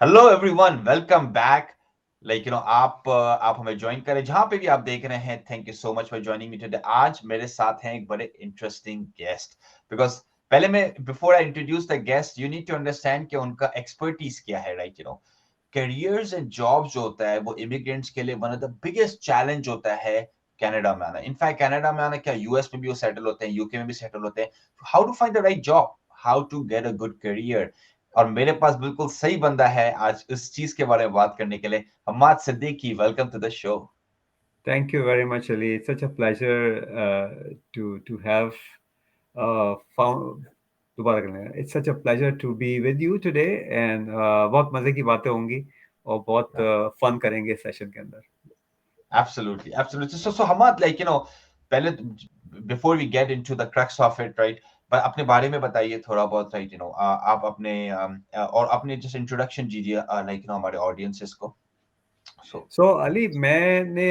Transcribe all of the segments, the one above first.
Hello everyone, welcome back. आप हमें join करें जहां पे भी आप देख रहे हैं। Thank you so much for joining me today. आज मेरे साथ हैं एक बड़े इंटरेस्टिंग गेस्ट। बिकॉज पहले मैं before I introduce the guest, you need to understand कि उनका एक्सपर्टीज क्या है, राइट? करियर्स एंड जॉब्स जो होता है वो इमिग्रेंट्स के लिए one of the biggest challenge होता है। कनाडा में आना, इनफैक्ट कनाडा में आना क्या, यूएस में भी वो सेटल होते हैं, यूके में भी सेटल होते हैं। How to find the right job, how to get a good career. और मेरे पास बिल्कुल सही बंदा है आज इस चीज के बारे में बात करने के लिए। Hammad Siddiqui, welcome to the show. Thank you very much, Ali. It's such a pleasure to have found. दोबारा करना है. It's such a pleasure to be with you today and बहुत मजे की बातें होंगी और बहुत फन करेंगे सेशन के अंदर. Absolutely, absolutely. So Hamad, पहले before we get into the crux of it, right? but अपने बारे में बताइए थोड़ा बहुत, right? आप अपने और अपने just introduction दीजिए, हमारे audiences को. So So अली मैंने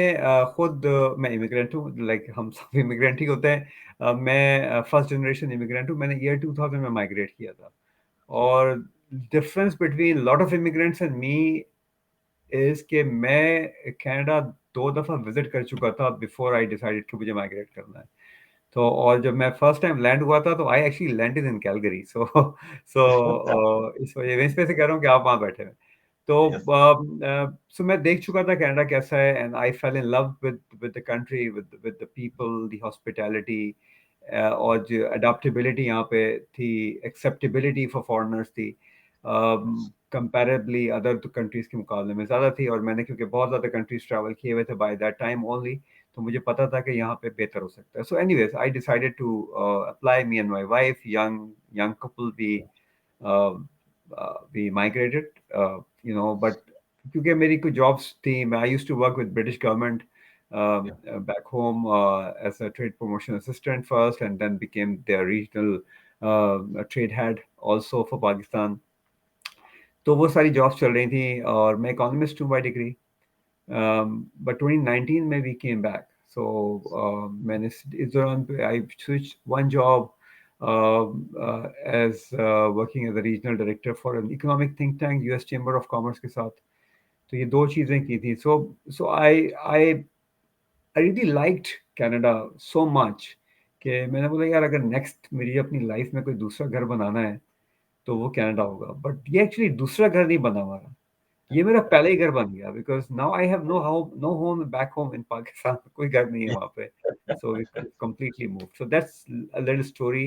खुद मैं इमिग्रेंट हूँ. लाइक हम सब इमिग्रेंट ही होते हैं. मैं फर्स्ट जनरेशन इमिग्रेंट हूँ. मैंने ईयर 2000 में माइग्रेट किया था. और difference between lot of immigrants and me is कि मैं कनाडा 2 दफ़ा विजिट कर चुका था बिफोर आई डिसाइडेड कि मुझे माइग्रेट करना है. तो और जब मैं फर्स्ट टाइम लैंड हुआ था तो I actually landed in Calgary. इस वजह से कह रहा हूँ कि आप वहाँ बैठे हैं. तो yes, सो मैं देख चुका था कनाडा कैसा है and I fail in love with the country with the people the hospitality. और जो अडॉप्टेबिलिटी यहाँ पे थी, एक्सेप्टेबिलिटी फॉर फॉरेनर्स थी, कंपैरेबली अदर कंट्रीज के मुकाबले में ज़्यादा थी. और मैंने क्योंकि बहुत ज़्यादा कंट्रीज ट्रैवल किए हुए थे बाय दैट टाइम ओनली, तो मुझे पता था कि यहाँ पे बेहतर हो सकता है. So anyways I decided to apply. Me and my wife, young young couple, we migrated. But क्योंकि मेरी कुछ जॉब्स थी, मैं I used to work with British government yeah, back home as a trade promotion assistant first, and then became their regional trade head also for Pakistan. तो वो सारी jobs चल रही थी और मैं इकोनॉमिस्ट हूँ बाय डिग्री. बट 2019 में वी केम बैक. सो मैंने इस दौरान पे I switch one job as working as a regional director for an economic think tank US chamber of commerce के साथ. तो ये दो चीज़ें की थी. So I I I really liked Canada so much कि मैंने बोला यार अगर नेक्स्ट मेरी अपनी लाइफ में कोई दूसरा घर बनाना है तो वो कनाडा होगा. बट ये एक्चुअली दूसरा घर नहीं बना हमारा, ये मेरा पहला ही घर बन गया. Because now I have no home back home in Pakistan. कोई घर नहीं है वहाँ पे. So we completely move. So that's a little story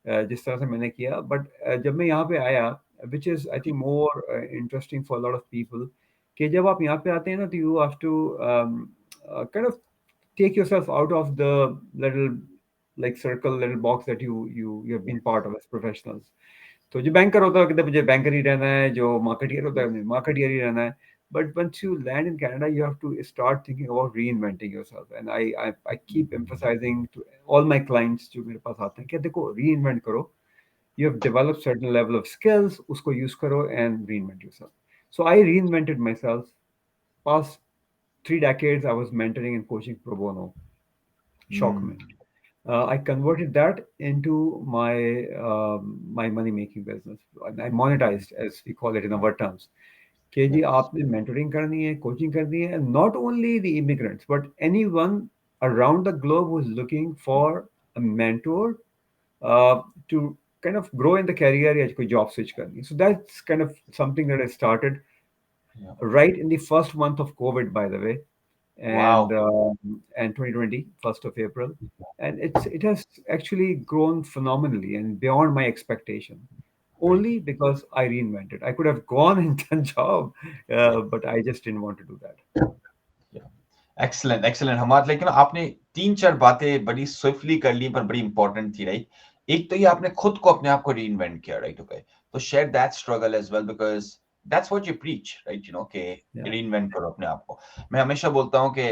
जिस तरह से मैंने किया. बट जब मैं यहाँ पे आया, which is I think more interesting for lot of people, कि जब आप यहाँ पे आते हैं ना तो you have to kind of take yourself out of the little like circle, little box that you have been part of as professionals. तो जो बैंकर होता है कहते हैं मुझे बैंकर ही रहना है, जो मार्केटियर होता है मुझे मार्केटियर ही रहना है. But once you land in Canada, you have to start thinking about reinventing yourself. And I keep emphasizing to all my clients जो मेरे पास आते हैं कि देखो reinvent करो. You have developed certain level of skills, उसको use करो and reinvent yourself. So I reinvented myself. Past 3 decades, I was mentoring and coaching pro bono. शौक में. I converted that into my money making business. And I monetized, as we call it in our terms. कि जी yes, आपने mentoring करनी है, coaching करनी है, and not only the immigrants, but anyone around the globe who's looking for a mentor uh, to kind of grow in the career या कोई job switch करनी है. So that's kind of something that I started yeah. right in the first month of COVID, by the way, Wow. and 2020, 1st of April, and it has actually grown phenomenally and beyond my expectation. Great. Only because I reinvented. I could have gone and done job, but I just didn't want to do that. Excellent, excellent हमारे, लेकिन आपने तीन चार बातें बड़ी swiftly कर ली पर बड़ी इंपॉर्टेंट थी, राइट? एक तो ये आपने खुद को अपने आप को रीइन्वेंट किया, राइट? ओके, तो share that struggle as well, because that's what you preach, right? कि Yeah, रीइन्वेंट करो अपने आप को। मैं हमेशा बोलता हूँ कि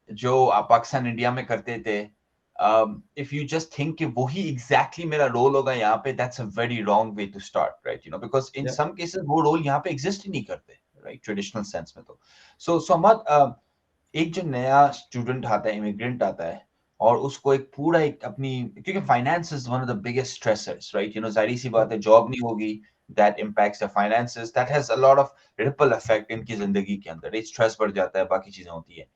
जो आप पाकिस्तान इंडिया में करते थे, इफ यू जस्ट थिंक कि वही एग्जैक्टली मेरा रोल होगा यहाँ पे, that's a very wrong way to start, right? Because in yeah, some cases वो रोल यहाँ पे एग्जिस्ट ही नहीं करते, राइट? ट्रेडिशनल सेंस में तो सो हम एक जो नया स्टूडेंट आता है, इमिग्रेंट आता है, और उसको एक पूरा एक अपनी, क्योंकि finance is one of the biggest stressors, right? जाहिर सी yeah, बात है, जॉब नहीं होगी, that impacts their finances, that has a lot of ripple effect इनकी जिंदगी के अंदर, एक स्ट्रेस बढ़ जाता है, बाकी चीजें होती है।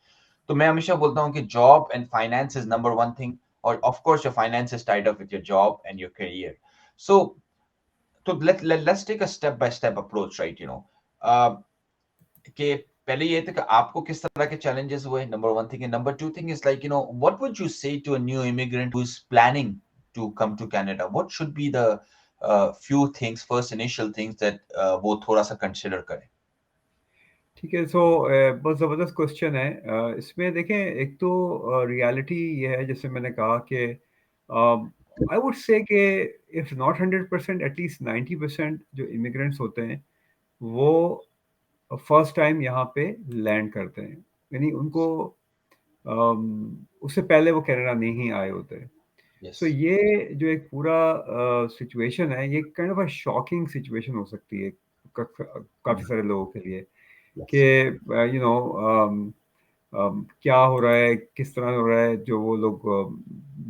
तो मैं हमेशा बोलता हूँ कि job and finance is number one thing, और of course your finance is tied up with your job and your career. So तो let's take a step by step approach, right, कि पहले ये था कि आपको किस तरह के challenges हुए, number one thing, and number two thing is like, what would you say to a new immigrant who's planning to come to Canada? What should be the few things, first initial things that वो थोड़ा सा consider करें? ठीक है। सो बहुत ज़बरदस्त question है। इसमें देखें, एक तो रियलिटी ये है, जैसे मैंने कहा कि आई वुड से कि इफ़ नॉट 100%, एटलीस्ट 90% जो इमिग्रेंट्स होते हैं वो फर्स्ट टाइम यहाँ पे लैंड करते हैं, यानी उनको उससे पहले वो कनाडा नहीं आए होते हैं। सो Yes, ये जो एक पूरा सिचुएशन है, ये kind of a shocking situation हो सकती है काफ़ी सारे लोगों के लिए कि yes, यू नो क्या हो रहा है, किस तरह हो रहा है। जो वो लोग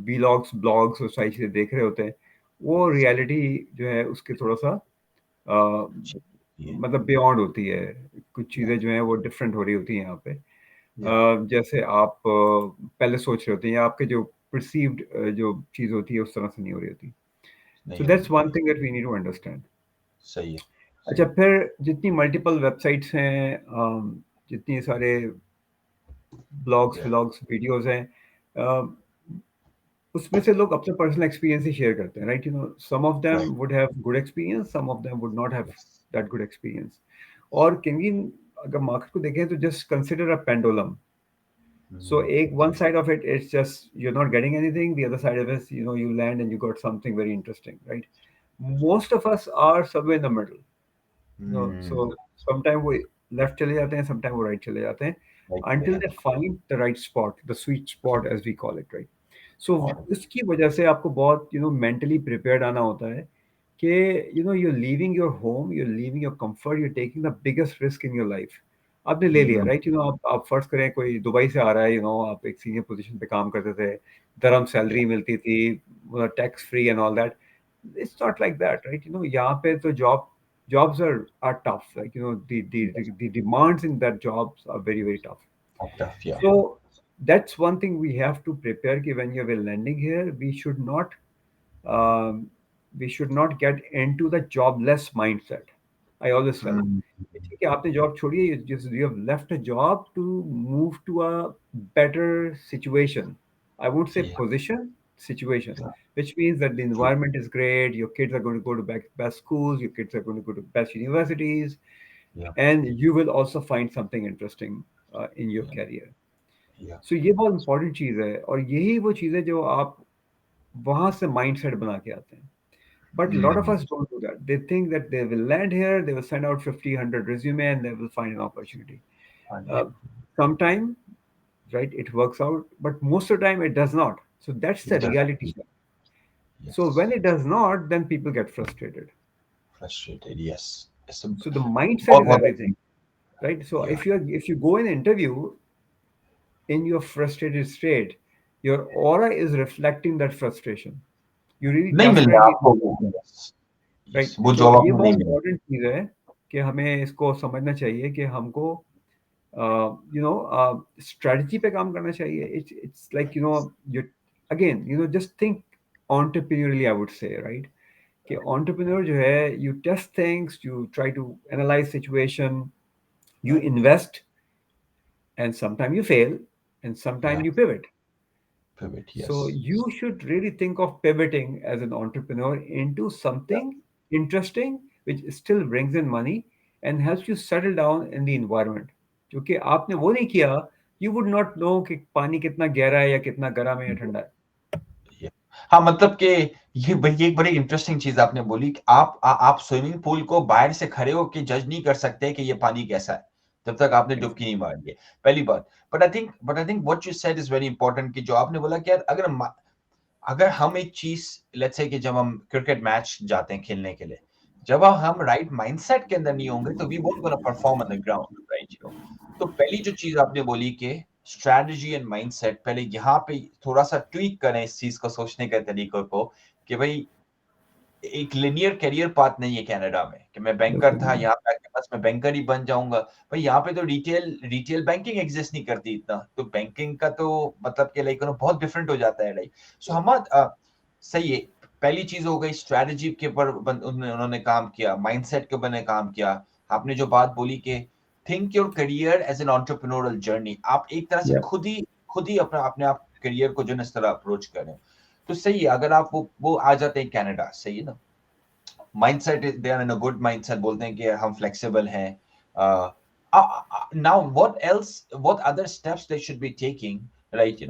वीलॉग्स, ब्लॉग्स और सारी चीज़ें देख रहे होते हैं, वो yes, रियलिटी जो है उसके थोड़ा सा yeah, मतलब बियॉन्ड होती है। कुछ yeah, चीज़ें जो हैं वो डिफरेंट हो रही होती हैं यहाँ पे। yeah, जैसे आप पहले सोच रहे होते हैं, या आपके जो परसीव्ड जो चीज़ होती है उस तरह से नहीं हो रही होती। सो नहीं हो दैट्स रही, one thing that we need to understand. सही है, अच्छा, फिर जितनी मल्टीपल वेबसाइट्स हैं, जितनी सारे ब्लॉग्स, yeah, व्लॉग्स, वीडियोज़ हैं, अ, उसमें से लोग अपना पर्सनल एक्सपीरियंस ही शेयर करते हैं, right? Some of them right, would have good experience, some of them would not have yes, that good experience. और कहीं अगर मार्केट को देखें तो just consider a pendulum. So mm, one side of it, it's just you're not getting anything. The other side of it is, you land and you got something very interesting, right? Most of us are somewhere in the middle. mm, So sometimes we left चले जाते हैं, sometimes we right चले जाते हैं, right, until yeah, they find the right spot, the sweet spot as we call it, right? So got it, इसकी वजह से आपको बहुत mentally prepared आना होता है कि you're leaving your home, you're leaving your comfort, you're taking the biggest risk in your life. आपने ले लिया, mm, राइट? आप फर्ज करें कोई दुबई से आ रहा है, आप एक सीनियर पोजीशन पे काम करते थे, दरम yeah, सैलरी मिलती थी, tax free and all that. It's not like that, right? यहाँ पे तो jobs are tough, like yes, the demands in that jobs are very very tough. tough, yeah, So that's one thing we have to prepare कि when you're landing here, um, we should not get into the jobless mindset. I always tell, mm, ठीक है, आपने job छोड़ी है, you have left a job to move to a better situation. I would say yeah, position, situation, yeah, which means that the true, environment is great, your kids are going to go to best schools, your kids are going to go to best universities, yeah, and you will also find something interesting in your yeah, career. yeah, So ये बहुत important चीज़ है, और यही वो चीज़ है जो आप वहाँ से माइंडसेट बना के आते हैं। But a lot of mm, us don't do that. They think that they will land here, they will send out 50, 100 resume, and they will find an opportunity. fine, Uh, Sometime, right, it works out, but most of the time it does not. So that's it the does, reality check. So when yes, it does not, then people get frustrated. frustrated, yes, it's a So the mindset बहुत is बहुत everything, right? So yeah, if you go in an interview in your frustrated state, your aura is reflecting that frustration. You really नहीं मिल रहा definitely, आपको वो, yes, yes, right? वो तो job ये आपको बहुत नहीं मिल इंपॉर्टेंट चीज़ है कि हमें इसको समझना चाहिए कि हमको स्ट्रेटजी पे काम करना चाहिए। It's like you again just think entrepreneurially, I would say, right? कि entrepreneur जो है, you test things, you try to analyze situation, you invest, and sometimes you fail, and yeah, sometimes you pivot. pivot, So yes, you should really think of pivoting as an entrepreneur into yeah, something interesting, which still brings in money and helps you settle down in the environment. क्योंकि आपने वो नहीं किया, you would not know कि पानी कितना गहरा है या कितना गर्म है या ठंडा है। yeah. हाँ, मतलब कि ये एक बड़ी इंटरेस्टिंग चीज आपने बोली कि आप स्विमिंग पूल को बाहर से खड़े होके जज नहीं कर सकते कि ये पानी कैसा है, जब तक आपने डुबकी नहीं मारी है, पहली बात। But I think what you said is very important, कि जो आपने बोला कि यार अगर हम एक चीज, लेट्स से कि जब हम क्रिकेट मैच जाते हैं खेलने के लिए, जब हम राइट माइंडसेट के अंदर नहीं होंगे तो we won't gonna perform on the ground, right, तो पहली जो चीज आपने बोली कि स्ट्रेटजी एंड माइंडसेट, पहले यहाँ पे थोड़ा सा ट्वीक करें इस चीज को, सोचने के तरीकों को, कि भाई एक लिनियर करियर पाथ नहीं है कनाडा में कि मैं बैंकर था, बिल्कुल। यहाँ पे आके बस मैं बैंकर ही बन जाऊंगा। भाई यहाँ पे तो रिटेल रिटेल बैंकिंग एग्जिस्ट नहीं करती इतना, तो बैंकिंग का तो मतलब कि लाइक बहुत डिफरेंट हो जाता है लाइक। सो हम सही है। पहली चीज हो गई स्ट्रैटेजी के ऊपर उन्होंने काम किया, माइंडसेट के ऊपर ने काम किया। आपने जो बात बोली कि think your career as an entrepreneurial journey, आप एक तरह से या खुद ही अपना अपने आप करियर को जो है इस तरह अप्रोच करें। तो सही है, अगर आप वो आ जाते हैं कनाडा, सही है ना, mindset, they are in a good mindset, बोलते हैं कि हम फ्लेक्सिबल हैं। Now what else, what other steps they should be taking, right,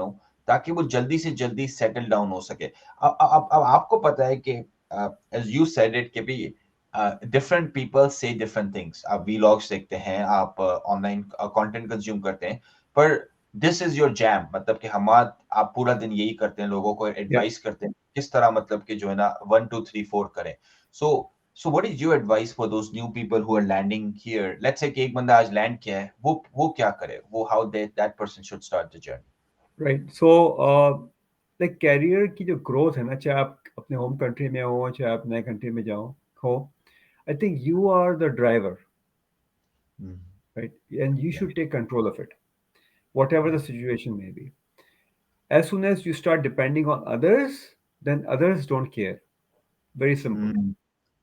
ताकि वो जल्दी से जल्दी सेटल डाउन हो सके। अब आपको पता है कि एज यू सेड इट कि भी डिफरेंट पीपल से डिफरेंट थिंग्स। आप वीलॉग्स देखते हैं, आप ऑनलाइन कंटेंट कंज्यूम करते हैं, पर दिस इज योर जैम, मतलब कि हम आप पूरा दिन यही करते हैं, लोगों को या एडवाइस करते हैं किस तरह मतलब कि जो है ना 1 2 3 4 करें। So, so what is your advice for those new people who are landing here? Let's say कि एक बंदा आज लैंड किया है, वो क्या करे, वो how they that person should start the journey. Right. So like career की जो ग्रोथ है ना, चाहे आप अपने होम कंट्री में हो, चाहे आप नए कंट्री में जाओ हो, I think you are the driver, Mm. Right, and you Yeah, should take control of it, whatever yeah. the situation may be. As soon as you start depending on others, then others don't care. Very simple. Mm.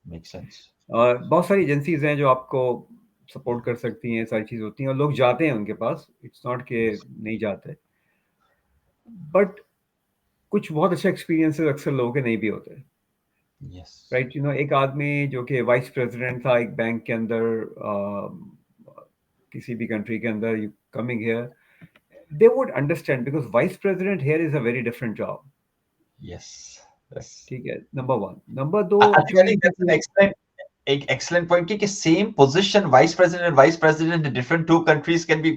Makes sense. बहुत सारी agencies हैं जो आपको Yeah. Support कर सकती हैं, सारी चीज़ होती हैं और लोग जाते हैं उनके पास, इट्स नॉट के Yes. नहीं जाते, बट कुछ बहुत अच्छे एक्सपीरियंसेस अक्सर लोगों के नहीं भी होते। Yes. राइट, एक आदमी जो कि वाइस प्रेसिडेंट था एक बैंक के अंदर, किसी भी कंट्री के अंदर, you coming here, they would understand because vice president here is a very different job. Yes. Yes. ठीक है, नंबर वन। नंबर दो, I twenty think that's an thirty, excellent एक excellent point कि same position vice president in different two countries can be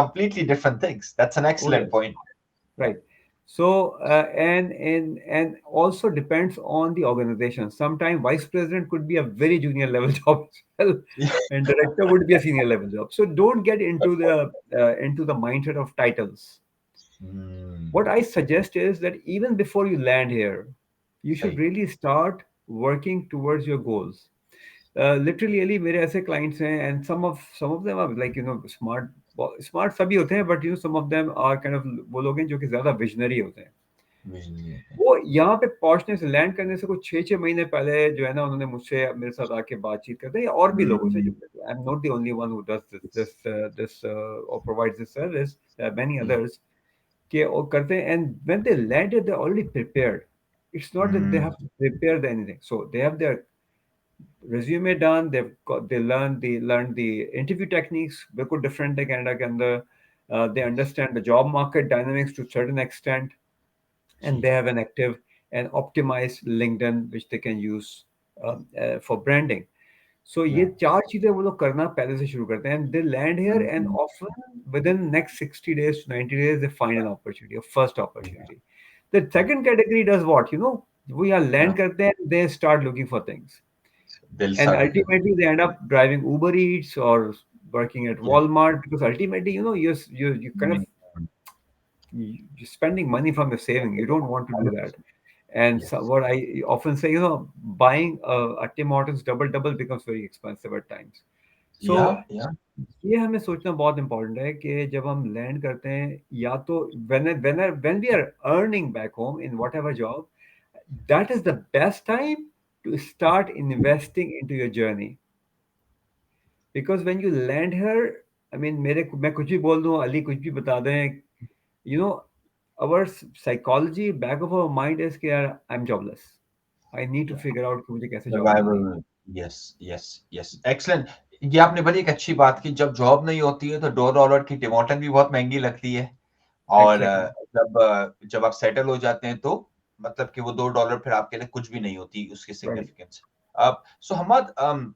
completely different things. That's an oh excellent yes, point. Yeah. right. So and also depends on the organization. Sometimes vice president could be a very junior level job as well, and director would be a senior level job. So don't get into the mindset of titles. What Hmm. I suggest is that even before you land here, you should सही। really start working towards your goals. Literally मेरे ऐसे clients हैं, and some of them are like smart सभी होते हैं, but some of them are kind of वो लोग हैं जो कि ज़्यादा visionary होते हैं। विजन नहीं होते हैं। वो यहाँ पे पहुंचने से, लैंड करने से कुछ 6 महीने पहले जो है ना, उन्होंने मुझसे मेरे साथ आके बातचीत करते हैं, या और भी लोगों से Hmm. जुड़े। I am not the only one who does this और provides this service, many Yeah. Others के और करते हैं, and when they landed they already prepared. It's not that they Hmm. Have to prepare the anything, so they have their resume done, they learn the interview techniques, बिल्कुल different है Canada के अंदर। They Yes. understand the job market dynamics to a certain extent, and ji. they have an active and optimized LinkedIn which they can use for branding. So ये Yeah. चार चीजें वो लोग करना पहले से शुरू करते हैं, and they land here, and Hmm. often within next 60 days to 90 days they find an opportunity, a first Yeah. opportunity. The Yeah. second category does what? वो यहाँ Yeah. land करते हैं, they start looking for things, They'll and start looking. ultimately they end up driving Uber Eats or working at Yeah. Walmart, because ultimately you kind of Hmm. you're spending money from your saving. You don't want to do that. And so Yes. what I often say, buying a Tim Hortons double double becomes very expensive at times. Yeah. So Yeah. ये हमें सोचना बहुत important है कि जब हम land करते हैं, या तो when we are earning back home in whatever job, that is the best time to start investing into your journey. Because when you land here, I mean, मैं कुछ भी बोल दूं, अली कुछ भी बता दें, you know, our psychology back of our mind is कि यार I'm jobless. I need to Yeah. figure out कि मुझे कैसे जॉब मिलनी है। Survival. Yes, yes, yes, excellent. ये आपने बड़ी एक अच्छी बात की, जब जॉब नहीं होती है तो $2 की टमाटर भी बहुत महंगी लगती है। और एग्जैक्टली। जब आप सेटल हो जाते हैं तो मतलब कि वो $2 फिर आपके लिए कुछ भी नहीं होती, उसकी राइट। सिग्निफिकेंस। अब सो हम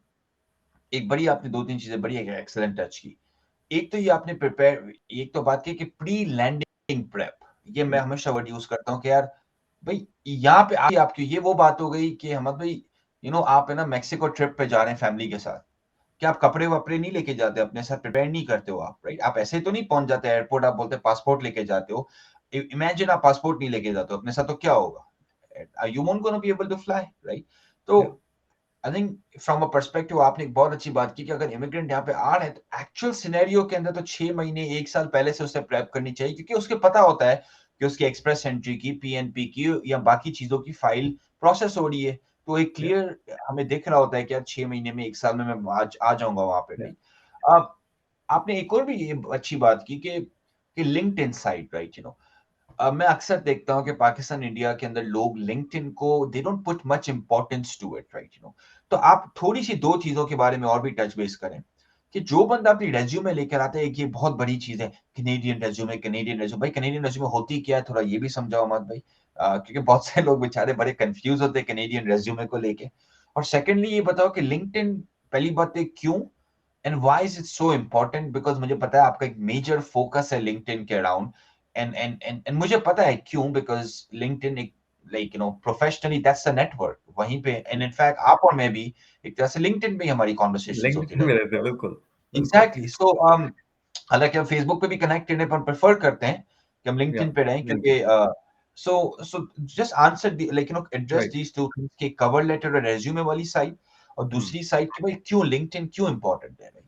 एक बड़ी आपने 2 3 चीजें बड़ी एक्सेलेंट टच की। एक तो ये आपने प्रिपेयर, एक तो बात की कि प्री लैंडिंग प्रेप, ये मैं हमेशा वर्ड यूज करता हूँ कि यार भाई यहाँ पे आपकी ये वो बात हो गई कि अहमद भाई, आप है ना मेक्सिको ट्रिप पे जा रहे हैं फैमिली के साथ, क्या आप कपड़े वपड़े नहीं लेके जाते अपने साथ, प्रिपेयर नहीं करते हो आप, राइट? आप ऐसे तो नहीं पहुंच जाते एयरपोर्ट, आप बोलते पासपोर्ट लेके जाते हो। इमेजिन आप पासपोर्ट नहीं लेके जाते हो अपने साथ, तो क्या होगा? You won't gonna be able to fly, right? तो Yeah. I think from a perspective आपने एक बहुत अच्छी बात की कि अगर इमिग्रेंट यहाँ पे आ रहे हैं तो एक्चुअल सिनेरियो के अंदर तो 6 महीने 1 साल पहले से उसे प्रेप करनी चाहिए, क्योंकि उसके पता होता है कि उसकी एक्सप्रेस एंट्री की, पीएनपी की या बाकी चीजों की फाइल प्रोसेस हो रही है। तो एक Yeah. क्लियर हमें दिख रहा होता है कि यार 6 महीने में 1 साल में मैं आज आ जाऊंगा वहां पे, Yeah. राइट। अब आपने एक और भी ये अच्छी बात की कि लिंक्ड इन साइट, राइट, मैं अक्सर देखता हूँ कि पाकिस्तान इंडिया के अंदर लोग लिंक्डइन को they don't put much importance to it, right, तो आप थोड़ी सी दो चीजों के बारे में और भी टच बेस करें कि जो बंदा अपनी रेज्यूमे लेकर आता है, एक ये बहुत बड़ी चीज है, कनेडियन रेज्यूमे भाई, कनेडियन रेज्यूमे होती क्या है, थोड़ा ये भी समझाओ मत भाई। क्योंकि बहुत से लोग बेचारे बड़े कंफ्यूज होते हैं कनेडियन रेज्यूमे को लेके। और सेकेंडली ये बताओ कि लिंक्डइन, पहली बात है क्यों and why is it so important, because मुझे पता है आपका एक मेजर फोकस है लिंक्डइन के अराउंड। एंड मुझे पता है क्यों, बिकॉज लिंक्डइन एक प्रोफेशनली दैट्स अ नेटवर्क वहीं पे, एंड इनफैक्ट आप और मैं भी एक तरह से लिंक्डइन पे ही हमारी कॉन्वर्सेशंस होती लिंक्डइन में रहती रहते हैं, बिल्कुल, है। बिल्कुल। एग्जैक्टली, सो हालांकि हम फेसबुक पे भी कनेक्टेड है, पर प्रेफर करते हैं कि हम या लिंक्डइन पे रहें, क्योंकि LinkedIn. So just answer address right. These two things के कवर लेटर और रेज्यूमे वाली साइड, और दूसरी साइड कि भाई क्यों लिंक्डइन क्यों इंपॉर्टेंट है भाई।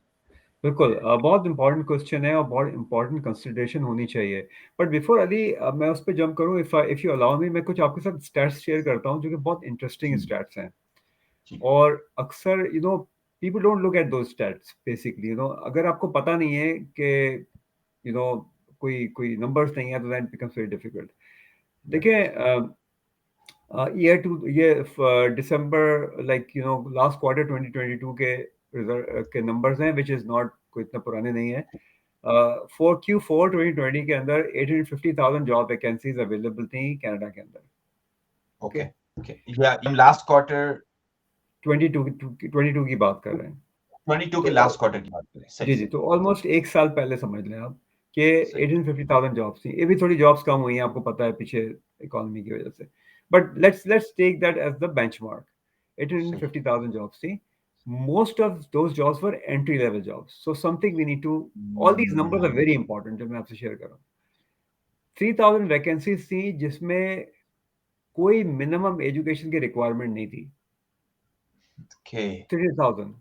बिल्कुल, बहुत इंपॉर्टेंट क्वेश्चन है और बहुत इंपॉर्टेंट कंसिडरेशन होनी चाहिए। बट बिफोर अली, मैं उस पर जंप करूँ, इफ यू अलाउ मी, मैं कुछ आपके साथ स्टैट्स शेयर करता हूँ जो कि बहुत इंटरेस्टिंग जी स्टैट्स हैं। जी और अक्सर people don't look at those stats basically, अगर आपको पता नहीं है कि यू नो कोई कोई नंबर्स नहीं है, तो दैट बिकम्स वेरी डिफिकल्ट। या देखिए, ईयर टू ये दिसंबर, लाइक लास्ट क्वार्टर 2022 के रिजल्ट के नंबर्स हैं, विच इज़ नॉट कोई इतना पुराने नहीं है। फॉर Q4 2020 के अंदर 850,000 जॉब वैकेंसीज अवेलेबल थी कनाडा के अंदर। ओके। ओके ओके, या हम लास्ट क्वार्टर 22 की बात कर रहे हैं। 22 के तो लास्ट क्वार्टर की बात करें, सही जी जी, सही। तो ऑलमोस्ट एक साल पहले समझ लें आप कि सही। 850,000 जॉब्स थी। ये भी थोड़ी जॉब्स कम हुई हैं, आपको पता है, पीछे इकोनॉमी की वजह से। But let's take that as the benchmark. सही। 850,000 जॉब्स थी। Most of those jobs were entry level jobs, so something we need to, all these numbers are hmm, very important जो मैं आपसे शेयर कर रहा हूँ। 3,000 वैकेंसीज थी जिसमें कोई मिनिमम एजुकेशन की रिक्वायरमेंट नहीं थी। ओके। 3,000।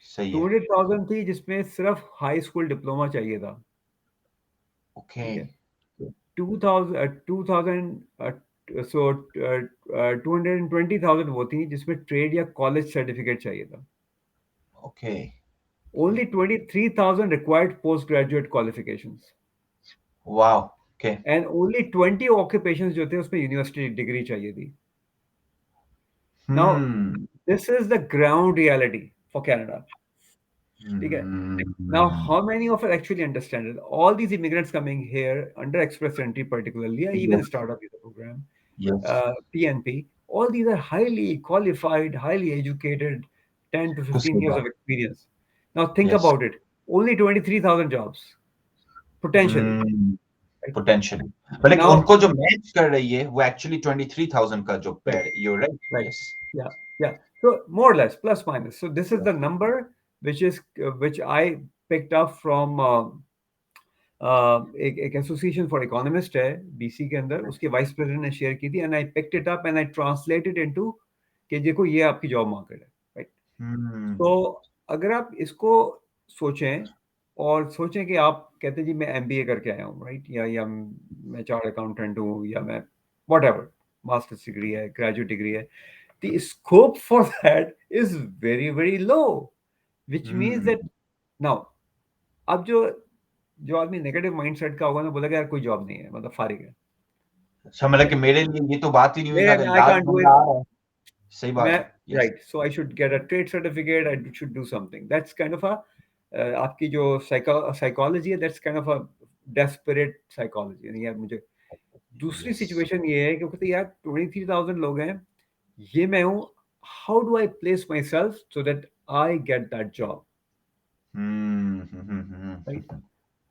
सही है। 200,000 थी जिसमें सिर्फ हाई स्कूल डिप्लोमा चाहिए था। ओके। ठीक है। 2000 सो 220,000 वो थी जिसमें ट्रेड या कॉलेज सर्टिफिकेट चाहिए था। Okay. Only 23,000 required post graduate qualifications. Wow. Okay. And only 20 occupations जो थे उसमें यूनिवर्सिटी डिग्री चाहिए थी। Now hmm this is the ground reality for Canada. ठीक है। Now, how many of us actually understand it? All these immigrants coming here under express entry, particularly, or even yes startup visa program, yes. PNP, all these are highly qualified, highly educated, 10 to कुछ 15 नहीं years बात। of experience. Now, think yes. about it. Only 23,000 jobs, potentially. Hmm Right? Potentially, पर लेकिन Now, उनको जो match कर रही है वो एक्चुअली 23,000 का जो right, pair, you right, right. Yes. Yeah, yeah. So, more or less, plus minus. So, this is the number which I picked up from एक एसोसिएशन फॉर इकोनॉमिस्ट है बीसी के अंदर, उसके वाइस प्रेसिडेंट ने share की थी, and I picked it up and I translated into कि देखो ये आपकी जॉब मार्केट है। राइट। हम्म तो अगर आप इसको सोचें, और सोचें कि आप कहते हैं जी मैं एमबीए करके आया हूँ, राइट, या मैं चार्ट अकाउंटेंट हूँ, या मैं वट एवर, मास्टर्स डिग्री है, ग्रेजुएट डिग्री है, the scope for that is very very low, which means hmm that now, अब जो जो आदमी नेगेटिव माइंडसेट का होगा ना, बोलेगा यार कोई जॉब नहीं है, मतलब फारिग है। अच्छा, ठीक मतलब कि है। मेरे लिए ये तो बात ही नहीं हुई कि मेरे अगर में आई लाख कांट डू बंदा इट। आ रहा है। सही मैं बात है, yes. Right, so I should get a trade certificate, I should do something, that's kind of a, आपकी जो साइकोलॉजी है, that's kind of a desperate psychology, यानी यार मुझे। दूसरी यस। सिचुएशन ये है कि कहते हैं, यार 23,000 लोग हैं, ये मैं हूँ, how do I place myself so that I get that job. Right. Hmm.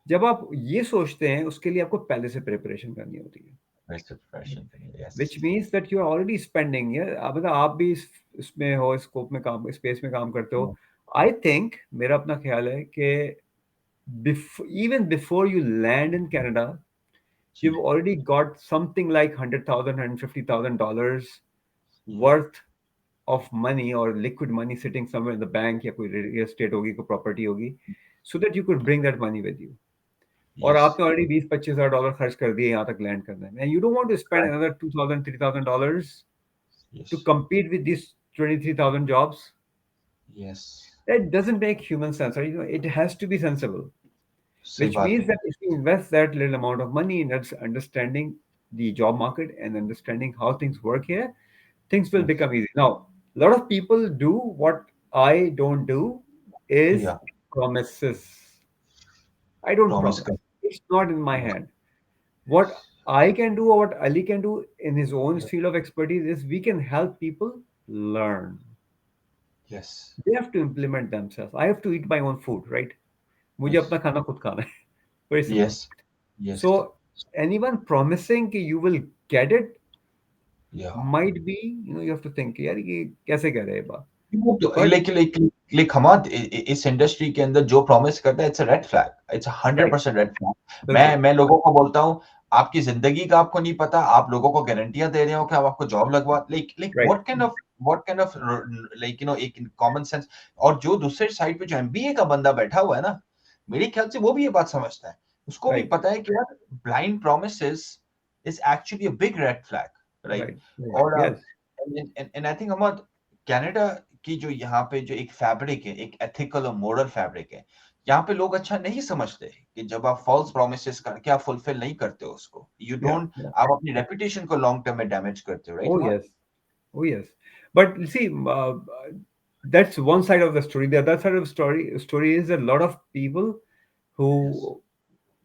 जब आप ये सोचते हैं, उसके लिए आपको पहले से प्रिपरेशन करनी होती है। बेस्ट प्रिपरेशन करिए, yes. Which means that you are already spending, मतलब आप भी इसमें हो, स्कोप में काम, स्पेस में काम करते हो। आई थिंक, मेरा अपना ख्याल है कि even before you land in Canada, you've ji already got something like $100,000, $150,000 worth of money or liquid money sitting somewhere in the bank या कोई real estate होगी कोई property होगी, so that you could bring that money with you. और Yes. आपने already 20-25 हज़ार dollar खर्च कर दिए यहाँ तक लैंड करने में, and you don't want to spend Right. another $2,000-3,000 to Yes. compete with these 23,000 jobs. Yes. That doesn't make human sense. Or, it has to be sensible, सही which बात means है. that if you invest that little amount of money in understanding the job market and understanding how things work here, things will Yes. become easy. Now, a lot of people do what I don't do is Yeah. promises. I don't Promise promise. कर. It's not in my Yes. hand. What I can do or what Ali can do in his own Yeah. field of expertise is we can help people learn. Yes. They have to implement themselves. I have to eat my own food, right? मुझे अपना Yes. खाना खुद खाना है. Very simple. Yes. Yes. So anyone promising कि you will get it Yeah. might be, you have to think यार ये कैसे कह रहे हैं बात. But लाइक हम इस इंडस्ट्री के अंदर जो प्रॉमिस करता है it's a red flag, it's 100% right, red flag. मैं बिल्कुल. मैं लोगों को बोलता हूँ आपकी जिंदगी का आपको नहीं पता, आप लोगों को गारंटियां दे रहे हो कि आप आपको जॉब लगवा, like like Right. What kind of like एक कॉमन सेंस. और जो दूसरे साइड पे जो एमबीए का बंदा बैठा हुआ है ना, मेरे ख्याल से वो भी ये बात समझता है, उसको भी Right. पता है कि यार blind promises is actually a big red flag, right. Right. Right. और Yes. And I think Canada की जो यहाँ पे जो एक फैब्रिक है, एक एथिकल और मोरल फैब्रिक है, यहाँ पे लोग अच्छा नहीं समझते कि जब आप फॉल्स प्रोमिसेस करके आप फुलफिल नहीं करते हो उसको, यू Yeah. Don't, Yeah. आप अपनी रेपुटेशन को लॉन्ग टर्म में डैमेज करते हो, right Oh Amar? yes. Oh yes. But you see, that's one side of the story. The other side of the story is a lot of people yes. who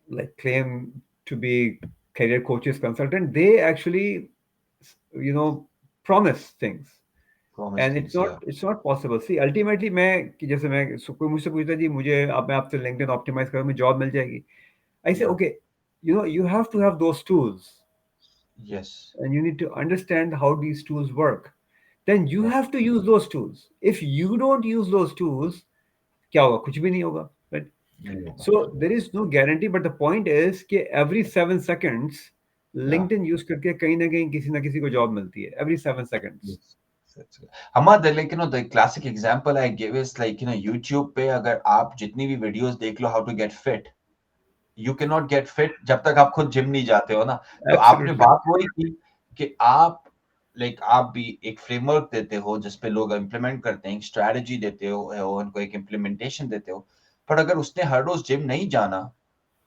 like claim to be career coaches, consultant. They actually, you know, promise things, promise and things, या. it's not possible. See, ultimately, मैं कि जैसे मैं कोई मुझसे पूछता है जी मुझे अब मैं आपसे LinkedIn ऑप्टिमाइज करूँ मुझे जॉब मिल जाएगी. I say या. okay, you have to have those tools, yes. and you need to understand how these tools work. Then you या. have to use those tools. If you don't use those tools, क्या होगा? कुछ भी नहीं होगा, right? नहीं होगा. So there is no guarantee, but the point is कि every 7 seconds या. LinkedIn use करके कहीं ना किसी को जॉब मिलती है. Every 7 seconds. यस. हमारा लेकिन the classic example I give is like YouTube पे अगर आप जितनी भी वीडियोस देख लो how to get fit, you can not get fit जब तक आप खुद जिम नहीं जाते हो ना. तो आपने Absolutely. बात वही की कि आप आप भी एक फ्रेमवर्क देते हो जिसपे लोग इम्प्लीमेंट करते हैं, एक स्ट्रेटजी देते हो, उनको एक इम्प्लीमेंटेशन देते हो. पर अगर उसने हर रोज जिम नहीं जाना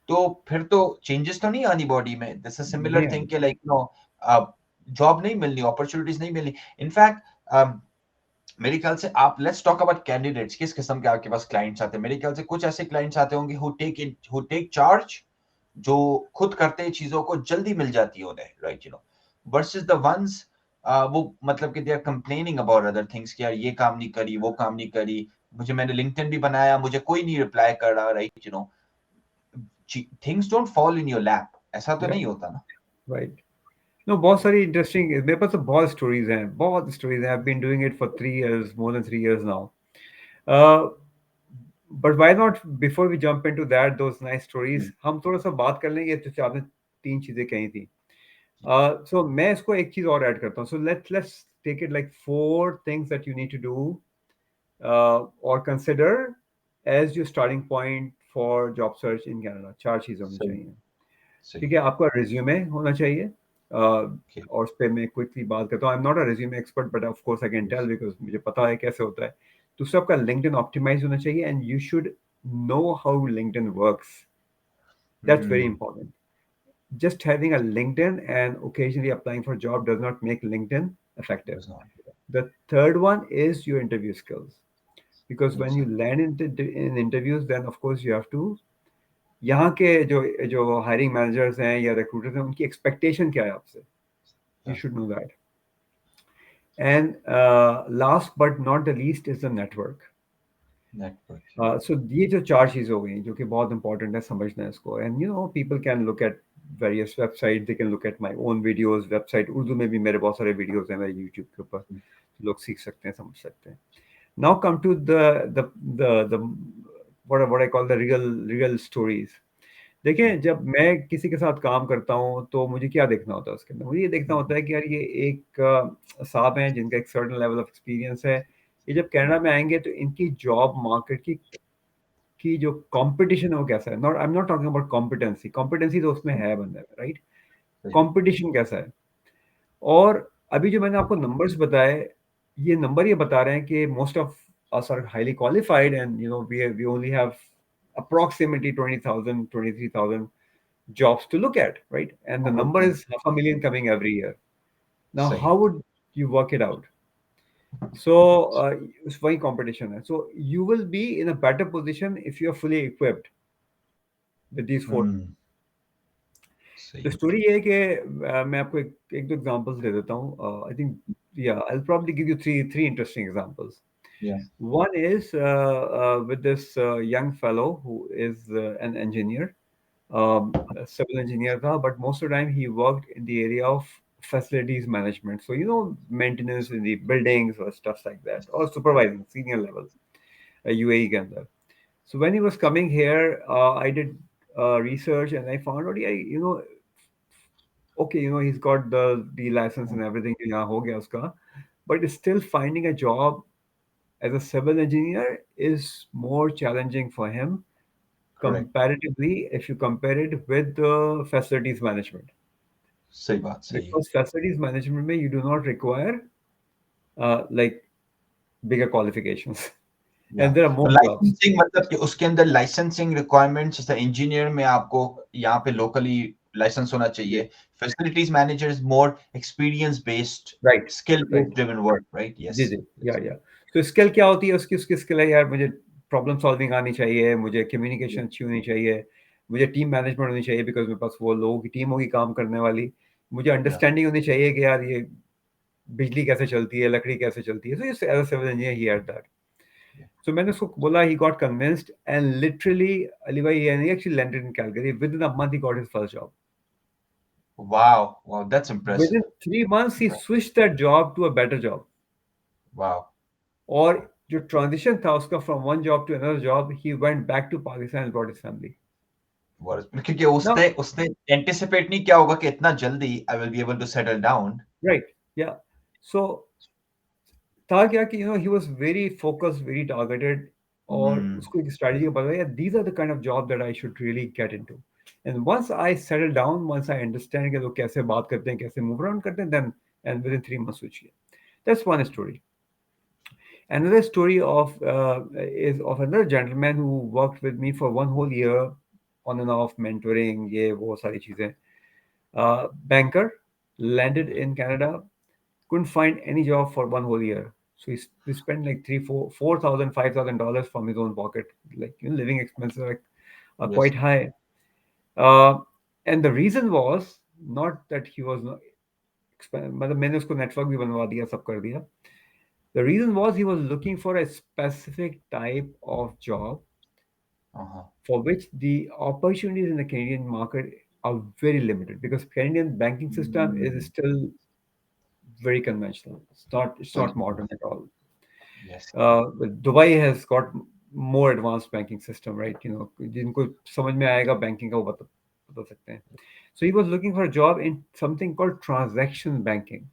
तो फिर तो चेंजेस तो नहीं आनी बॉडी में. दिस इज नहीं सिमिलर थिंग आएगी. के जॉब नहीं मिलनी, अपॉर्चुनिटीज नहीं मिलनी. इनफैक्ट मेरे ख्याल से आप लेट्स टॉक अबाउट कैंडिडेट्स, किस किस्म के आपके पास क्लाइंट्स आते हैं. मेरे ख्याल से कुछ ऐसे क्लाइंट्स आते होंगे हु टेक चार्ज, जो खुद करते हैं चीजों को जल्दी मिल जाती है उन्हें, राइट, वर्सेस द वंस वो मतलब कि they are complaining about other things कि यार ये काम नहीं करी, वो काम नहीं करी, मुझे मैंने लिंक्डइन भी बनाया मुझे कोई नहीं रिप्लाई कर रहा, right. Things don't fall in your lap, ऐसा तो Yeah. नहीं होता ना. Right. No, बहुत सारी इंटरेस्टिंग मेरे पास तो बहुत स्टोरीज हैं, बहुत स्टोरीज हैं. I've been doing it for 3 years, more than 3 years now. Uh, but why not before we jump into that those nice stories हम थोड़ा सा बात कर लेंगे जैसे आपने 3 चीजें कही थी. So मैं इसको एक चीज और ऐड करता हूँ. So let's take it like 4 things that you need to do or consider as your starting point for job search in Canada. 4 चीजें होनी सही. चाहिए. सही ठीक है. है, आपका रिज्यूमे होना चाहिए. Okay. और उस पर मैं क्विकली बात करता हूँ. I am not a resume expert but of course I can tell Yes. Because मुझे पता है कैसे होता है. दूसरा आपका लिंक्डइन ऑप्टिमाइज होना चाहिए and you should know how LinkedIn works. That's very Hmm. Important. Just having a LinkedIn and occasionally applying for a job does not make LinkedIn effective. Does not. The third one is your interview skills. Because when you Exactly. land in interviews, then of course you have to यहाँ के जो जो hiring managers हैं या recruiters हैं उनकी expectation क्या है आपसे. You Yeah. should know that. And last but not the least is the network. Networking. So ये जो 4 चीज़ हो गई जो कि बहुत इंपॉर्टेंट है समझना है इसको. And people can look at various websites, they can look at my own videos. Website Urdu में भी मेरे बहुत सारे वीडियोस हैं मेरे यूट्यूब के ऊपर, लोग सीख सकते हैं समझ सकते हैं. Now come to the what I call the real stories. देखें, जब मैं किसी के साथ काम करता हूँ तो मुझे क्या देखना होता है उसके अंदर, मुझे ये देखना होता है कि यार ये एक साहब हैं जिनका एक सर्टेन लेवल ऑफ एक्सपीरियंस है। ये जब कनाडा में आएंगे तो इनकी जॉब मार्केट की जो कंपटीशन है वो कैसा है। Not I am not talking about competency, competency तो उसमें है बंदे में, राइट। सही। कंपटीशन कैसा है। और अभी जो मैंने आपको नंबर्स बताए, ये नंबर ये बता रहे हैं कि most of us are highly qualified, and we only have approximately 20,000, 23,000 jobs to look at, right? And the number is half a million coming every year. Now, सही। how would you work it out? So, वही competition है. So, you will be in a better position if you are fully equipped with these four. हम्म। तो सही। Story ये है कि मैं आपको एक दो एग्जांपल्स दे देता हूँ। आई थिंक या आई probably give you three interesting examples. या। One is with this young fellow who is an engineer, a civil engineer tha, but most of the time he worked in the area of facilities management. So, maintenance in the buildings or stuff like that, or supervising senior level, UAE ke andar. So when he was coming here, I did research and I found out, yeah, okay, he's got the license and everything, यहाँ हो गया उसका, but still finding a job as a civil engineer is more challenging for him correct. comparatively if you compare it with the facilities management. सही बात, सही है। Because facilities management में you do not require like bigger qualifications या, and there are तो more jobs. Licensing मतलब कि उसके अंदर लाइसेंसिंग रिक्वायरमेंट्स, जैसे इंजीनियर में आपको यहाँ पे लोकली लाइसेंस होना Yeah. चाहिए। Facilities manager is more experience based, Right. Skill Right. Based driven work, right? जी, यस। जी। या तो स्किल क्या होती है उसकी उसकी स्किल है यार, मुझे प्रॉब्लम सॉल्विंग आनी चाहिए, मुझे कम्युनिकेशन अच्छी होनी चाहिए, मुझे टीम मैनेजमेंट होनी चाहिए बिकॉज़ मेरे पास वो लोगों की टीम होगी काम करने वाली। मुझे या। अंडरस्टैंडिंग होनी चाहिए कि यार ये बिजली कैसे चलती है, लकड़ी कैसे चलती है। So as a civil engineer he had that. So मैंने उसको बोला, he got convinced and literally Ali bhai he actually landed in Calgary within a month he got his first job. Wow, wow, that's within impressive. 3 months he switched that job to a better job। Wow. और जो transition था उसका from one job to another job, he went back to Pakistan and brought his family. क्योंकि now उसने उसने anticipate नहीं किया होगा कि इतना जल्दी I will be able to settle down. Right या सो था क्या कि he was very focused, very targeted. और हम्म। उसको एक स्ट्रेटजी पता है, these are the kind of job that I should really get into. And once I settle down, once I understand कि लोग कैसे बात करते हैं, कैसे मूव अराउंड करते हैं, then and within 3 months switch किया। That's one story. Another story of is of another gentleman who worked with me for 1 whole year on and off mentoring, ये वो सारी चीजें। Banker, landed in Canada, couldn't find any job for 1 whole year. So he spent like $3,000, $4,000 from his own pocket. Like, living expenses are yes. quite high. Uh, and the reason was not that he was not, मतलब मैंने उसको network भी बनवा दिया, सब कर दिया। The reason was he was looking for a specific type of job हाँ। for which the opportunities in the Canadian market are very limited because Canadian banking system is still very conventional. It's not modern at all. Yes. Dubai has got more advanced banking system, right? जिनको समझ में आएगा banking का वो बता सकते हैं. So he was looking for a job in something called transaction banking.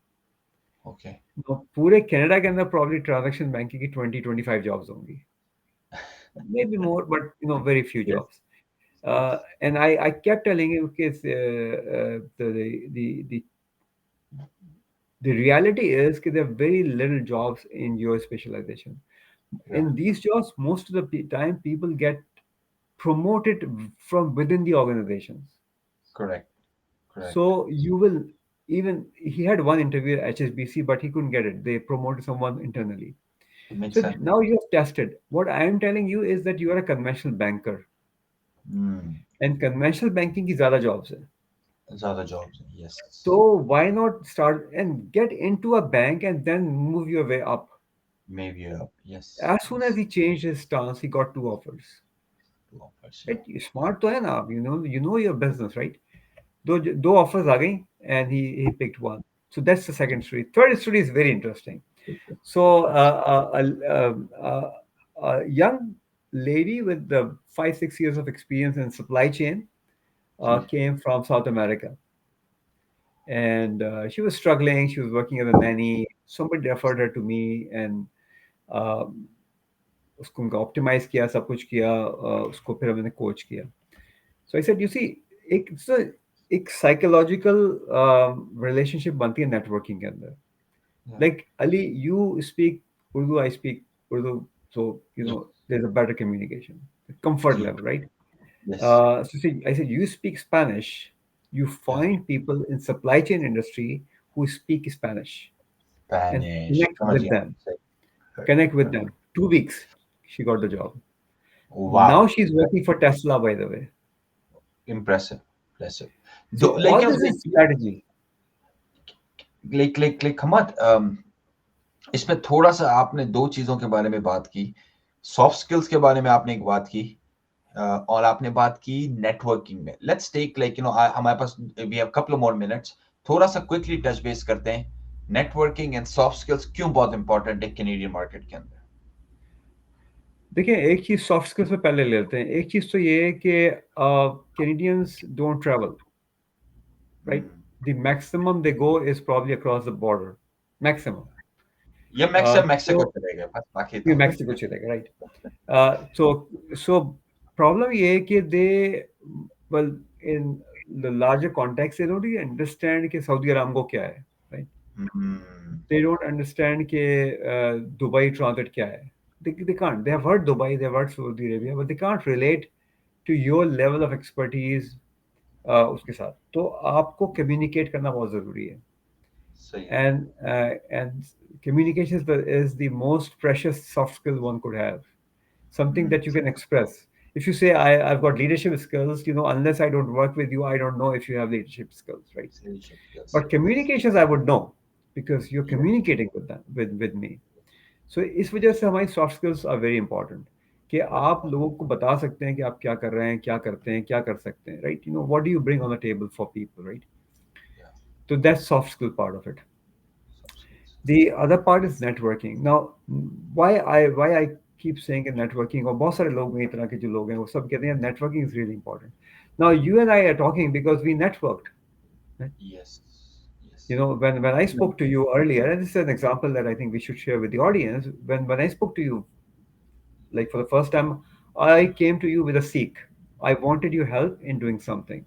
Okay. Now, पूरे कनाडा के अंदर probably transaction banking की 20-25 jobs होंगी, maybe more, but very few yes. jobs. And I kept telling him, okay, the reality is that there are very little jobs in your specialization. या। In these jobs, most of the time, people get promoted from within the organizations. Correct. Correct. So you will even he had one interview at HSBC, but he couldn't get it. They promoted someone internally. Make So sense. now you have tested. What I am telling you is that you are a conventional banker, hmm. and conventional banking की ज़्यादा jobs है. ज्यादा jobs, yes. So why not start and get into a bank and then move your way up? May be up, yes. As soon yes. as he changed his stance, he got two offers. To offers, या। Right? Smart तो है ना आप, you know your business, right? दो offers आ गई and he picked one. So that's the second story. Third story is very interesting. So a young lady with the 5-6 years of experience in supply chain. Ji came from South America, and she was struggling. She was working as a nanny. Somebody referred her to me, and um, उसको उनका optimise किया, सब कुछ किया, उसको फिर मैंने coach किया. सो आई सेड यू सी, एक एक साइकोलॉजिकल रिलेशनशिप बनती है नेटवर्किंग के अंदर. या Like Ali, you speak Urdu, I speak Urdu, so you जी know there's a better communication, comfort जी level, right? Yes So see, I said you speak Spanish, you या find people in supply chain industry who speak Spanish and Spanish connect समझ with गया them. सही Connect with right them. 2 weeks, she got the job. wow Now she's working for Tesla, by the way. impressive impressive So do like all this is strategy. like Hamad, इसमें थोड़ा सा आपने दो चीजों के बारे में बात की सॉफ्ट स्किल्स के बारे में आपने एक बात की और आपने बात की नेटवर्किंग में लेट्स टेक लाइक हमारे पास we have couple more minutes थोड़ा सा क्विकली टच बेस करते हैं नेटवर्किंग एंड सॉफ्ट स्किल्स क्यों बहुत इंपॉर्टेंट है कैनेडियन मार्केट के अंदर देखिए, एक चीज़ सॉफ्ट स्किल्स में पहले ले लेते हैं. एक चीज़ तो ये है कि Canadians don't travel, right? Hmm, The maximum they go is probably across the border. Maximum. ये मैक्सिको So चलेगा बस बाकी ये तो Mexico चलेगा, right? So problem ये है कि they, well, in the larger context they don't really understand कि Saudi Aramco क्या है, right? Hmm, They don't understand कि Dubai transit क्या है. They can't. They have heard Dubai, they have heard Saudi Arabia, but they can't relate to your level of expertise उसके साथ. तो आपको communicate करना बहुत ज़रूरी है. सही है And communication is the most precious soft skill one could have, something that you can express. If you say I've got leadership skills, unless I don't work with you, I don't know if you have leadership skills, right? सही yes But communications I would know because you're yes communicating with them, with me. So इस वजह से हमारी soft skills are very important कि बहुत आप लोगों को बता सकते हैं कि आप क्या कर रहे हैं, क्या करते हैं, क्या कर सकते हैं, right? What do you bring on the table for people, right? या So that's soft skill part of it. Soft skills The other part is networking. Now, why I keep saying in networking, और बहुत सारे लोग मेरी तरह के जो लोग हैं वो सब कहते हैं networking is really important. Now you and I are talking because we networked. Right? Yes yes When I spoke to you earlier, and this is an example that I think we should share with the audience. When I spoke to you, like for the first time, I came to you with a seek. I wanted your help in doing something,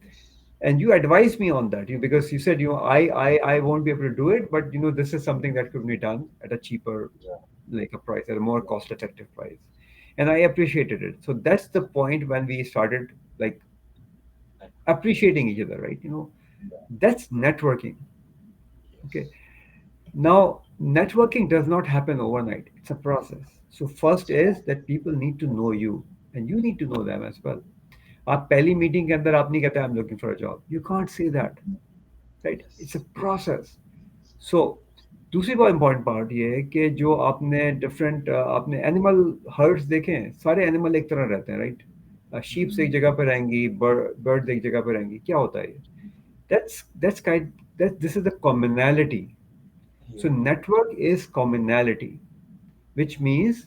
yes and you advised me on that. Because you said, I won't be able to do it, but this is something that could be done at a cheaper, या like a price, at a more या cost effective price, and I appreciated it. So that's the point when we started, like, appreciating each other, right? That's networking. Yes Okay. Now, networking does not happen overnight. It's a process. So first is that people need to know you, and you need to know them as well. आप पहली meeting के अंदर आप नहीं कहते I'm looking for a job. You can't say that, right? Yes It's a process. So दूसरी बहुत important part ये है कि जो आपने डिफरेंट आपने एनिमल हर्ड्स देखे हैं, सारे एनिमल एक तरह रहते हैं, राइट? शीप्स एक जगह पर रहेंगी, बर्ड्स एक जगह पर रहेंगी. क्या होता है ये? That's kind that this is the commonality. So Yeah. network is commonality, which means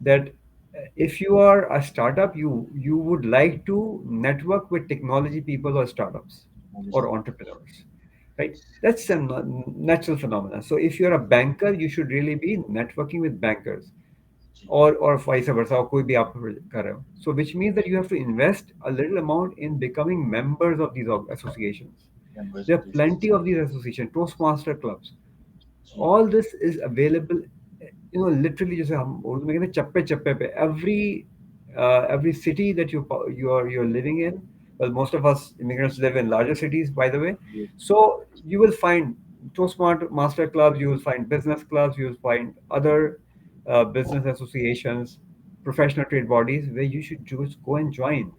that if you are a startup, you would like to network with technology people or startups Knowledge or people. entrepreneurs, right? That's a natural phenomenon. So if you're a banker, you should really be networking with bankers, ji. or vice versa, or कोई भी आप कर रहे हो. So which means that you have to invest a little amount in becoming members of these associations. Members There of are these plenty of these associations, Toastmaster clubs. Ji. All this is available, literally जैसे हम उर्दू में कहते हैं चप्पे चप्पे पे. Every city that you're living in, well, most of us immigrants live in larger cities, by the way. ये So you will find Toastmaster clubs, you will find business clubs, you will find other business associations, professional trade bodies where you should just go and join.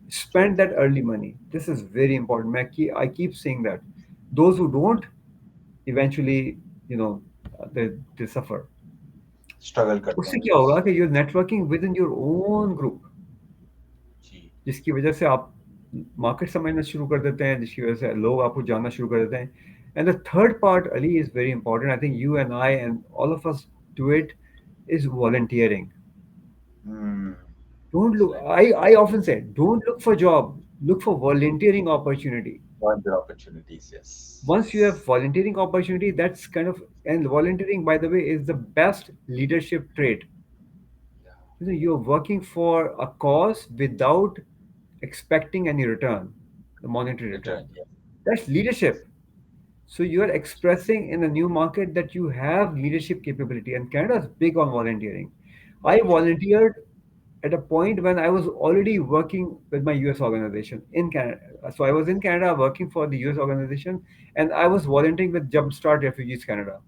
Spend that early money. This is very important. I keep saying that those who don't eventually, you know, they suffer. Struggle करते उससे हैं क्या yes होगा कि you're networking within your own group, जी. जिसकी वजह से आप मार्केट समझना शुरू कर देते हैं, जिसकी वजह से लोग आपको जानना शुरू कर देते हैं. And the third part, Ali, is very important. I think you and I and all of us do it, is volunteering. Hmm Don't look. सही I often say, don't look for job. look for volunteering opportunity. Wonder opportunities. Yes. Once you have Yes. volunteering opportunity, that's kind of, and volunteering, by the way, is the best leadership trait. Yeah. You're working for a cause without expecting any return, the monetary return. Return. Yeah. That's leadership. So you are expressing in a new market that you have leadership capability, and Canada is big on volunteering. I Volunteering. volunteered at a point when I was already working with my US organization in Canada. So I was in Canada working for the US organization, and I was volunteering with Jumpstart Refugees Canada.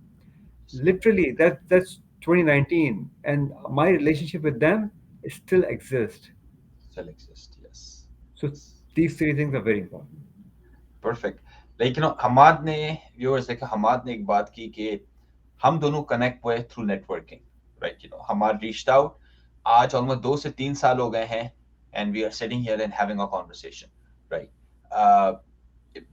Literally, that's 2019, and my relationship with them still exists. Still exist. Yes. So Yes. these three things are very important. Perfect लेकिन हमाद ने viewers देखा हमाद ने एक बात की कि हम दोनों कनेक्ट हुए थ्रू नेटवर्किंग राइट हमारा रीच्ड आउट आज ऑलमोस्ट 2 से 3 साल हो गए हैं and we are sitting here and having a conversation right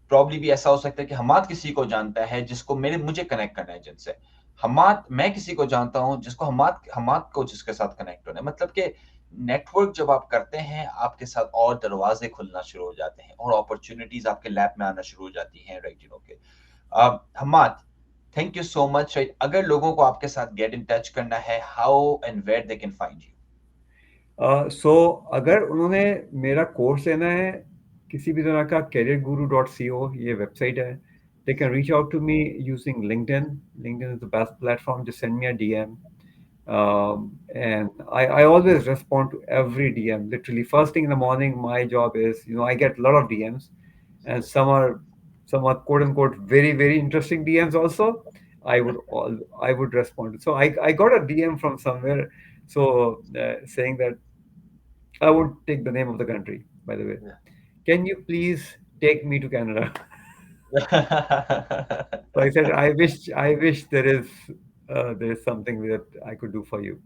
probably भी ऐसा हो सकता है कि हमाद किसी को जानता है जिसको मेरे मुझे कनेक्ट करना है जिनसे हमाद मैं किसी को जानता हूं जिसको हमाद हमाद को जिसके साथ कनेक्ट होना है मतलब कि नेटवर्क जब आप करते हैं आपके साथ और दरवाजे खुलना शुरू हो जाते हैं और अपॉर्चुनिटीज आपके लैब में आना शुरू हो जाती हैं राइट के Hamad thank you so much right अगर लोगों को आपके साथ गेट इन टच करना है how and where they can find you so अगर उन्होंने मेरा कोर्स लेना है किसी भी तरह का, careerguru.co ये वेबसाइट है. They can reach out to me using LinkedIn. LinkedIn is the best platform. Just send me a DM. And I always respond to every DM. Literally, first thing in the morning, my job is, I get a lot of DMs, and some are quote unquote very very interesting DMs also. I would respond. So I got a DM from somewhere, so saying that I won't take the name of the country, by the way. Can you please take me to Canada? So I said, I wish there is something that I could do for you.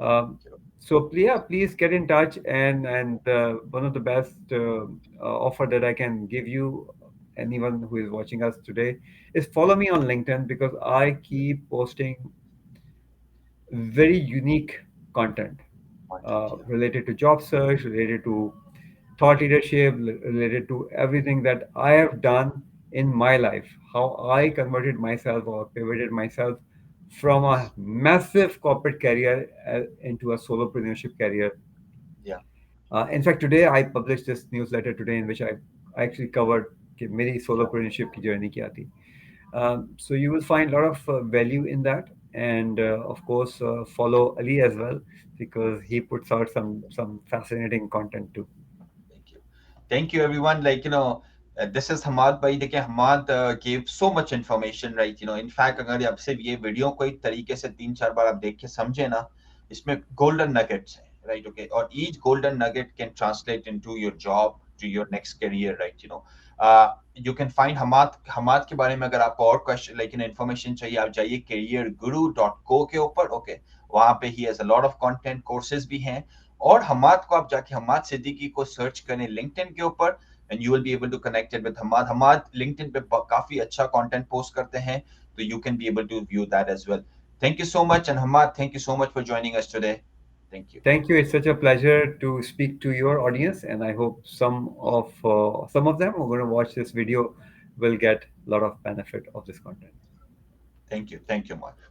Um, so yeah, please get in touch, and one of the best offer that I can give you, anyone who is watching us today, is follow me on LinkedIn, because I keep posting very unique content content related to job search, related to thought leadership, related to everything that I have done in my life, how I converted myself or pivoted myself from a massive corporate career into a solopreneurship career. yeah In fact, today I published this newsletter today in which I actually covered कि मेरी yeah solopreneurship की journey क्या थी. So you will find a lot of value in that, and of course follow Ali as well, because he puts out some fascinating content too. Thank you. Thank you, everyone. This is Hamad भाई देखिए Hamad gave so much information, right? In fact, अगर आप सिर्फ ये video को एक तरीके से 3-4 बार आप देख के समझे ना, इसमें golden nuggets हैं, right? Okay, और each golden nugget can translate into your job, to your next career, right? You can find Hamad के बारे में अगर आपको और क्वेश्चन लेकिन इन्फॉर्मेशन चाहिए आप जाइए careerguru.co के ऊपर ओके वहां पे ही has a lot of content courses भी हैं और हमाद को आप जाके हमाद सिद्दीकी को सर्च करें लिंक्डइन के ऊपर and you will be able to connected with Hamad Hamad LinkedIn पे काफी अच्छा कंटेंट पोस्ट करते हैं तो you can be able to view that as well thank you so much and Hamad thank you so much for joining us today thank you Thank you. It's such a pleasure to speak to your audience, and I hope some of them who are going to watch this video will get a lot of benefit of this content. Thank you much